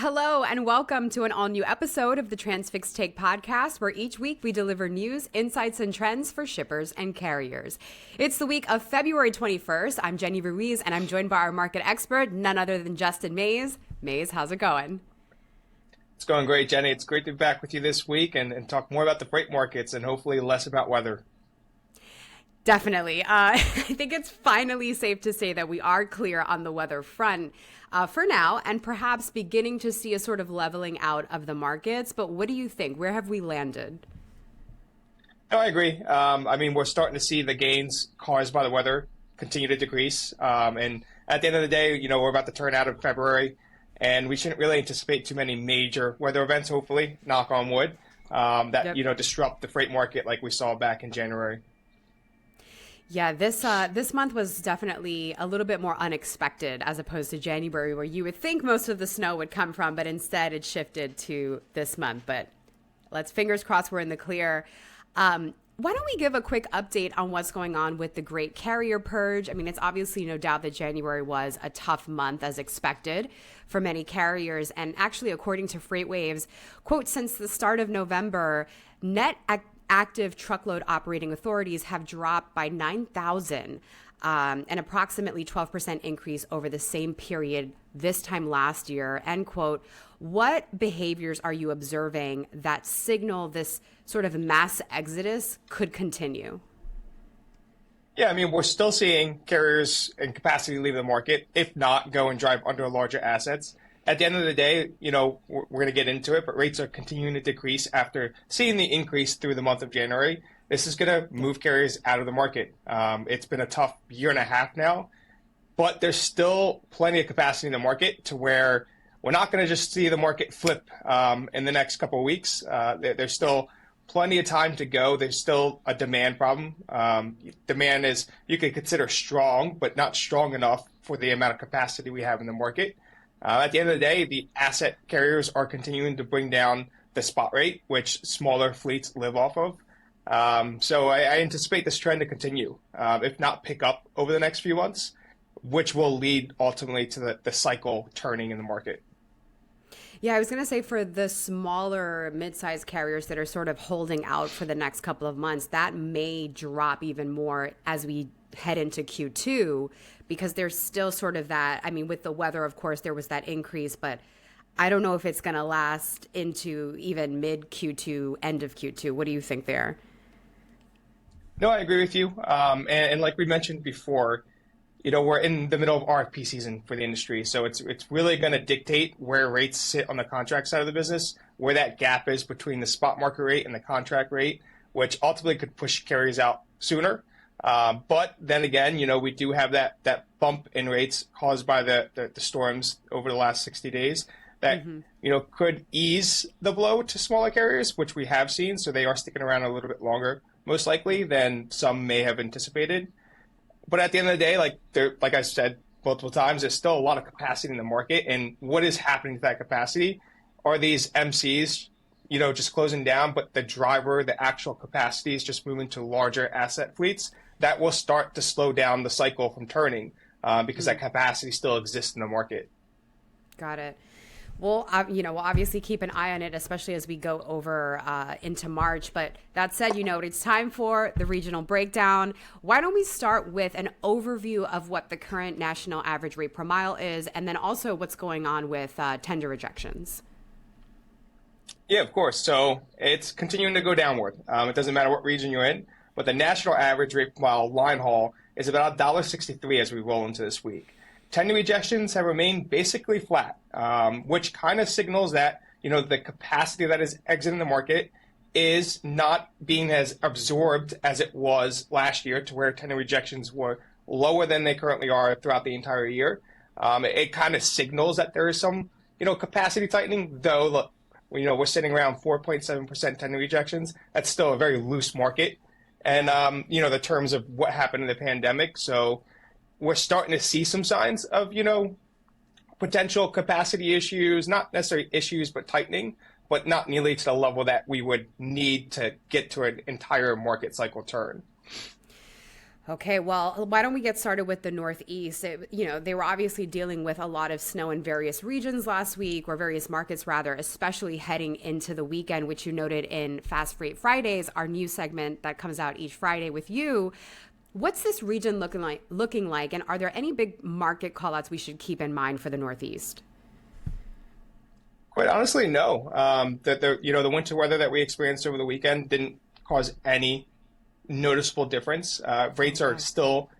Hello and welcome to an all-new episode of the Transfix Take podcast, where each week we deliver news, insights, and trends for shippers and carriers. It's the week of February 21st. I'm Jenny Ruiz, and I'm joined by our market expert, none other than Justin Mays. Mays, how's it going? It's going great, Jenny. It's great to be back with you this week and talk more about the freight markets and hopefully less about weather. Definitely. I think it's finally safe to say that we are clear on the weather front for now, and perhaps beginning to see a sort of leveling out of the markets. But what do you think? Where have we landed? No, I agree. We're starting to see the gains caused by the weather continue to decrease. And at the end of the day, we're about to turn out of February, and we shouldn't really anticipate too many major weather events, hopefully, knock on wood, that disrupt the freight market like we saw back in January. Yeah, this month was definitely a little bit more unexpected as opposed to January, where you would think most of the snow would come from, but instead it shifted to this month. But let's fingers crossed we're in the clear. Why don't we give a quick update on what's going on with the Great Carrier Purge? I mean, it's obviously no doubt that January was a tough month as expected for many carriers. And actually, according to FreightWaves, quote, since the start of November, net active truckload operating authorities have dropped by 9,000, an approximately 12% increase over the same period this time last year, end quote. What behaviors are you observing that signal this sort of mass exodus could continue? Yeah, we're still seeing carriers in capacity leave the market, if not go and drive under larger assets. At the end of the day, we're going to get into it, but rates are continuing to decrease after seeing the increase through the month of January. This is going to move carriers out of the market. It's been a tough year and a half now, but there's still plenty of capacity in the market to where we're not going to just see the market flip in the next couple of weeks. There's still plenty of time to go. There's still a demand problem. Demand is, you could consider strong, but not strong enough for the amount of capacity we have in the market. At the end of the day, the asset carriers are continuing to bring down the spot rate, which smaller fleets live off of. So I anticipate this trend to continue, if not pick up over the next few months, which will lead ultimately to the cycle turning in the market. Yeah, I was going to say for the smaller mid-sized carriers that are sort of holding out for the next couple of months, that may drop even more as we head into Q2, because there's still sort of that, with the weather, of course, there was that increase, but I don't know if it's going to last into even mid Q2, end of Q2. What do you think there? No, I agree with you. And like we mentioned before, we're in the middle of RFP season for the industry. So it's really going to dictate where rates sit on the contract side of the business, where that gap is between the spot market rate and the contract rate, which ultimately could push carriers out sooner. But then again, we do have that bump in rates caused by the storms over the last 60 days that, could ease the blow to smaller carriers, which we have seen. So they are sticking around a little bit longer, most likely, than some may have anticipated. But at the end of the day, like I said multiple times, there's still a lot of capacity in the market. And what is happening to that capacity? Are these MCs, just closing down, but the driver, the actual capacity is just moving to larger asset fleets? That will start to slow down the cycle from turning because that capacity still exists in the market. Got it. Well, we'll obviously keep an eye on it, especially as we go over into March. But that said, it's time for the regional breakdown. Why don't we start with an overview of what the current national average rate per mile is, and then also what's going on with tender rejections? Yeah, of course. So it's continuing to go downward. It doesn't matter what region you're in, but the national average rate per mile line haul is about $1.63 as we roll into this week. Tender rejections have remained basically flat, which kind of signals that, the capacity that is exiting the market is not being as absorbed as it was last year, to where tender rejections were lower than they currently are throughout the entire year. It kind of signals that there is some, capacity tightening, though, look, we're sitting around 4.7% tender rejections. That's still a very loose market. And, the terms of what happened in the pandemic. So we're starting to see some signs of, potential capacity issues, not necessarily issues, but tightening, but not nearly to the level that we would need to get to an entire market cycle turn. Okay, well, why don't we get started with the Northeast? They were obviously dealing with a lot of snow in various regions last week, or various markets rather, especially heading into the weekend, which you noted in Fast Freight Fridays, our new segment that comes out each Friday with you. What's this region looking like, and are there any big market callouts we should keep in mind for the Northeast? Quite honestly, no. The winter weather that we experienced over the weekend didn't cause any noticeable difference. Rates are still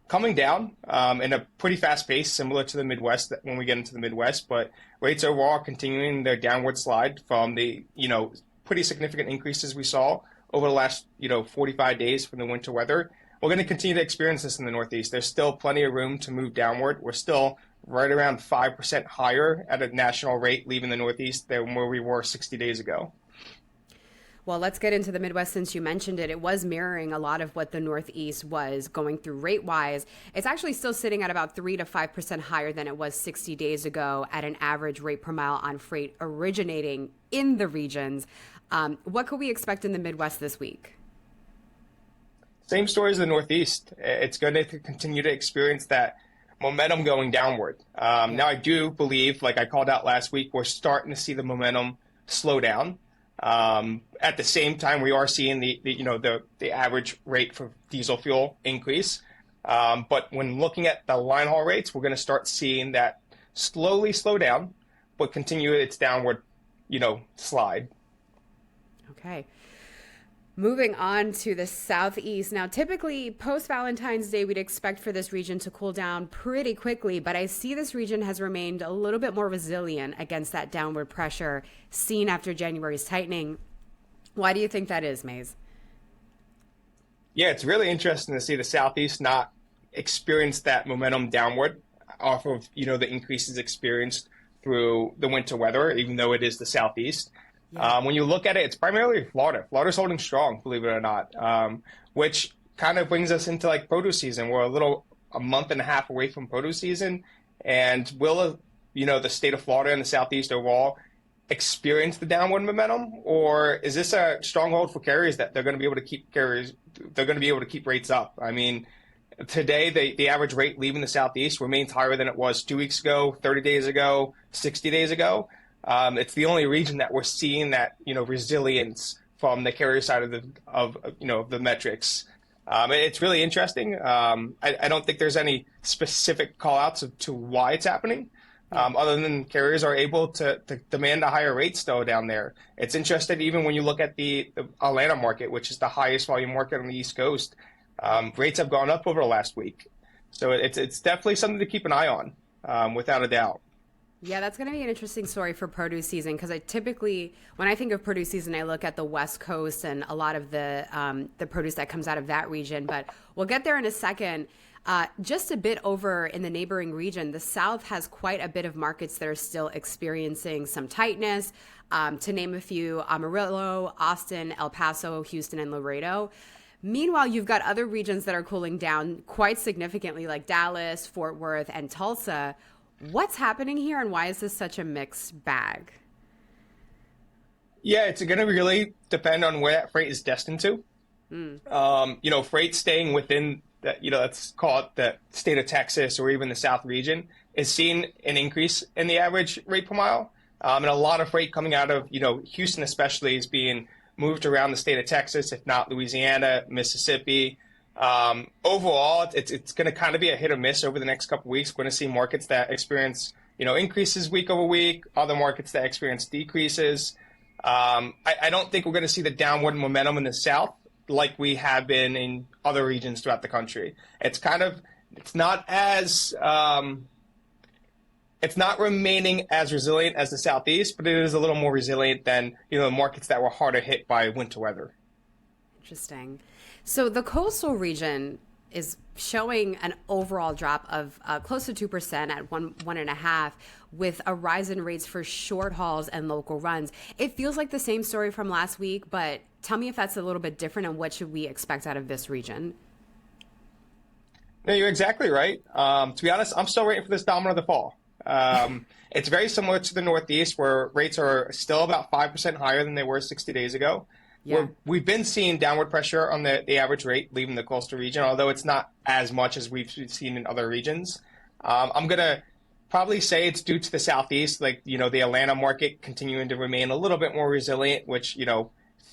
coming down in a pretty fast pace, similar to the Midwest when we get into the Midwest. But rates overall are continuing their downward slide from the pretty significant increases we saw over the last 45 days from the winter weather. We're going to continue to experience this in the Northeast. There's still plenty of room to move downward. We're still right around 5% higher at a national rate leaving the Northeast than where we were 60 days ago. Well, let's get into the Midwest since you mentioned it. It was mirroring a lot of what the Northeast was going through rate-wise. It's actually still sitting at about 3 to 5% higher than it was 60 days ago at an average rate per mile on freight originating in the regions. What could we expect in the Midwest this week? Same story as the Northeast. It's going to continue to experience that momentum going downward. Now, I do believe, like I called out last week, we're starting to see the momentum slow down. At the same time, we are seeing the average rate for diesel fuel increase. But when looking at the line haul rates, we're going to start seeing that slowly slow down, but continue its downward, slide. Okay. Moving on to the Southeast. Now, typically post-Valentine's Day, we'd expect for this region to cool down pretty quickly, but I see this region has remained a little bit more resilient against that downward pressure seen after January's tightening. Why do you think that is, Maze? Yeah, it's really interesting to see the Southeast not experience that momentum downward off of, the increases experienced through the winter weather, even though it is the Southeast. Yeah. When you look at it, it's primarily Florida. Florida's holding strong, believe it or not, which kind of brings us into like produce season. We're a month and a half away from produce season. And will, the state of Florida and the Southeast overall experience the downward momentum? Or is this a stronghold for carriers that they're going to be able to keep rates up? I mean, today, the average rate leaving the Southeast remains higher than it was 2 weeks ago, 30 days ago, 60 days ago. It's the only region that we're seeing that resilience from the carrier side of the metrics. It's really interesting. I don't think there's any specific call outs to why it's happening, other than carriers are able to demand a higher rate still down there. It's interesting even when you look at the Atlanta market, which is the highest volume market on the East Coast. Rates have gone up over the last week, so it's definitely something to keep an eye on, without a doubt. Yeah, that's going to be an interesting story for produce season because when I think of produce season, I look at the West Coast and a lot of the produce that comes out of that region. But we'll get there in a second. Just a bit over in the neighboring region, the South has quite a bit of markets that are still experiencing some tightness. To name a few, Amarillo, Austin, El Paso, Houston, and Laredo. Meanwhile, you've got other regions that are cooling down quite significantly, like Dallas, Fort Worth, and Tulsa. What's happening here, and why is this such a mixed bag? Yeah, it's going to really depend on where that freight is destined to. Freight staying within let's call it the state of Texas or even the South region is seeing an increase in the average rate per mile. And a lot of freight coming out of, Houston especially is being moved around the state of Texas, if not Louisiana, Mississippi. Overall, it's going to kind of be a hit or miss over the next couple of weeks. We're going to see markets that experience, increases week over week, other markets that experience decreases. I don't think we're going to see the downward momentum in the South like we have been in other regions throughout the country. It's not remaining as resilient as the Southeast, but it is a little more resilient than, markets that were harder hit by winter weather. Interesting. So the coastal region is showing an overall drop of close to 2% at 1.5%, with a rise in rates for short hauls and local runs. It feels like the same story from last week, but tell me if that's a little bit different, and what should we expect out of this region? No, you're exactly right. To be honest, I'm still waiting for this domino to fall. It's very similar to the Northeast, where rates are still about 5% higher than they were 60 days ago. Yeah. We've been seeing downward pressure on the average rate leaving the coastal region, although it's not as much as we've seen in other regions. I'm going to probably say it's due to the Southeast, like, the Atlanta market continuing to remain a little bit more resilient, which,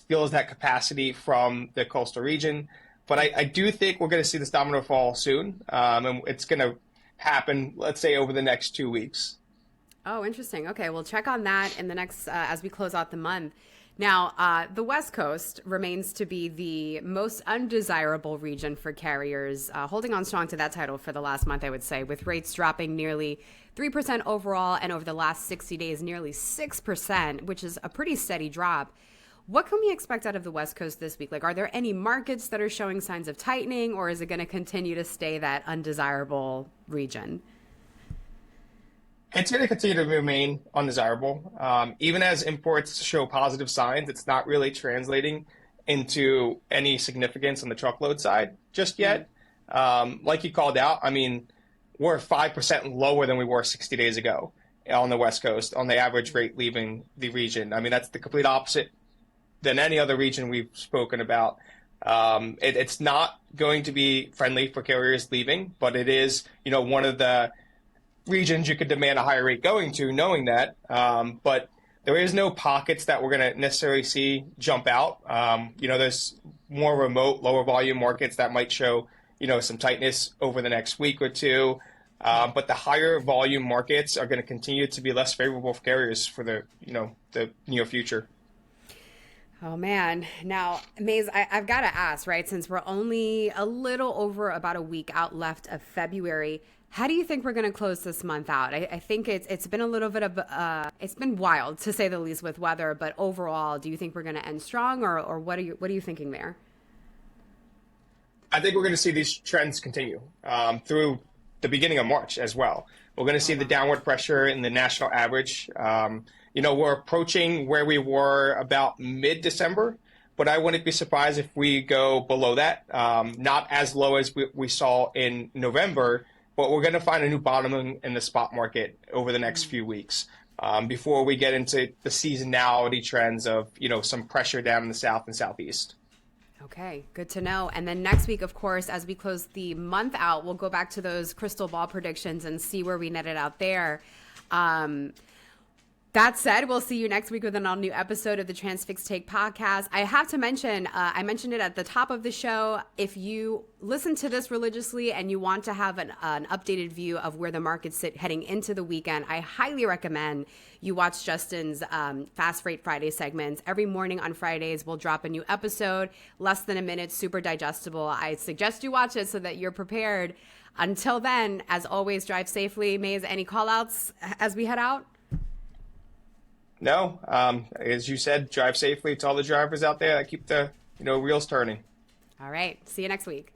feels that capacity from the coastal region. But I do think we're going to see this domino fall soon, and it's going to happen, let's say, over the next 2 weeks. Oh, interesting. Okay, we'll check on that in the next as we close out the month. Now, the West Coast remains to be the most undesirable region for carriers, holding on strong to that title for the last month, I would say, with rates dropping nearly 3% overall and over the last 60 days, nearly 6%, which is a pretty steady drop. What can we expect out of the West Coast this week? Like, are there any markets that are showing signs of tightening, or is it going to continue to stay that undesirable region? It's going to continue to remain undesirable. Even as imports show positive signs, it's not really translating into any significance on the truckload side just yet. Like you called out, I mean, we're 5% lower than we were 60 days ago on the West Coast on the average rate leaving the region. I mean, that's the complete opposite than any other region we've spoken about. It's not going to be friendly for carriers leaving, but it is, one of the regions you could demand a higher rate going to, knowing that. But there is no pockets that we're going to necessarily see jump out. There's more remote, lower volume markets that might show, some tightness over the next week or two. But the higher volume markets are going to continue to be less favorable for carriers for the near future. Oh, man. Now, Maze, I've got to ask, right, since we're only a little over about a week out left of February, how do you think we're going to close this month out? I think it's been a little bit of, it's been wild, to say the least, with weather, but overall, do you think we're going to end strong, or what are you thinking there? I think we're going to see these trends continue through the beginning of March as well. We're going to see the downward pressure in the national average. We're approaching where we were about mid-December, but I wouldn't be surprised if we go below that. Not as low as we saw in November, but we're going to find a new bottom in the spot market over the next few weeks before we get into the seasonality trends of, some pressure down in the South and Southeast. Okay, good to know. And then next week, of course, as we close the month out, we'll go back to those crystal ball predictions and see where we netted out there. That said, we'll see you next week with an all-new episode of the Transfix Take podcast. I have to mention, I mentioned it at the top of the show, if you listen to this religiously and you want to have an updated view of where the market's heading into the weekend, I highly recommend you watch Justin's Fast Freight Friday segments. Every morning on Fridays, we'll drop a new episode, less than a minute, super digestible. I suggest you watch it so that you're prepared. Until then, as always, drive safely. Maze, any call-outs as we head out? No, as you said, drive safely to all the drivers out there that keep the wheels turning. All right. See you next week.